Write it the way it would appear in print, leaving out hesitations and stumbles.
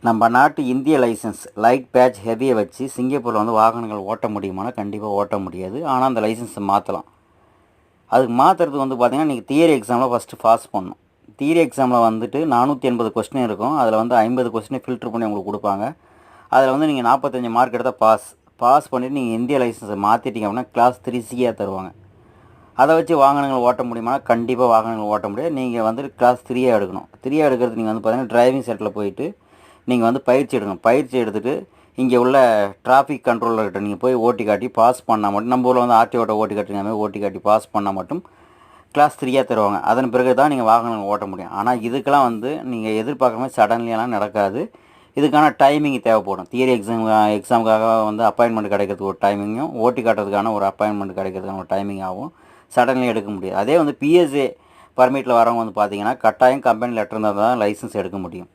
நம்ம நாட்டு இந்திய லைசன்ஸ் லைட் பேட்ச் ஹெவியை வச்சு சிங்கப்பூரில் வந்து வாகனங்கள் ஓட்ட முடியுமானா கண்டிப்பாக ஓட்ட முடியாது. ஆனால் அந்த லைசன்ஸை மாற்றலாம். அதுக்கு மாற்றுறதுக்கு வந்து பார்த்திங்கன்னா நீங்கள் தியரி எக்ஸாமில் ஃபஸ்ட்டு பாஸ் பண்ணணும். தியரி எக்ஸாமில் வந்துட்டு 480 கொஸ்டின் இருக்கும். அதில் வந்து 50 கொஸ்டினை ஃபில்ட்ரு பண்ணி உங்களுக்கு கொடுப்பாங்க. அதில் வந்து நீங்கள் 45 மார்க் எடுத்தால் பாஸ் பண்ணிவிட்டு நீங்கள் இந்திய லைசன்ஸை மாற்றிட்டீங்க அப்படின்னா கிளாஸ் 3Cயாக தருவாங்க. அதை வச்சு வாகனங்கள் ஓட்ட முடியுமானா கண்டிப்பாக வாகனங்கள் ஓட்ட முடியாது. நீங்கள் வந்துட்டு கிளாஸ் 3A எடுக்கணும். 3A எடுக்கிறது நீங்கள் வந்து பார்த்திங்கன்னா டிரைவிங் செட்டில் போயிட்டு நீங்கள் வந்து பயிற்சி எடுக்கணும். பயிற்சி எடுத்துகிட்டு இங்கே உள்ள டிராஃபிக் கண்ட்ரோலர்கிட்ட நீங்கள் போய் ஓட்டி காட்டி பாஸ் பண்ணால் மட்டும், நம்ம ஊரில் வந்து ஆர்டிஓட்ட ஓட்டி காட்டுங்க மாதிரி ஓட்டி காட்டி பாஸ் பண்ணால் மட்டும் கிளாஸ் 3A தருவாங்க. அதன் பிறகு தான் நீங்கள் வாகனங்கள் ஓட்ட முடியும். ஆனால் இதுக்கெல்லாம் வந்து நீங்கள் எதிர்பார்க்குற மாதிரி சடன்லியெல்லாம் நடக்காது. இதுக்கான டைமிங் தேவைப்படும். தியரி எக்ஸாமுக்காக வந்து அப்பாயின்மெண்ட் கிடைக்கிறதுக்கு ஒரு டைமிங்கும், ஓட்டி காட்டுறதுக்கான ஒரு அப்பாயின்மெண்ட் கிடைக்கிறதுக்கான ஒரு டைமிங் ஆகும். சடன்லி எடுக்க முடியாது. அதே வந்து PSA பர்மிட்டில் வரவங்க வந்து பார்த்தீங்கன்னா கட்டாயம் கம்பெனி லெட்டர் இருந்தால் தான் லைசன்ஸ் எடுக்க முடியும்.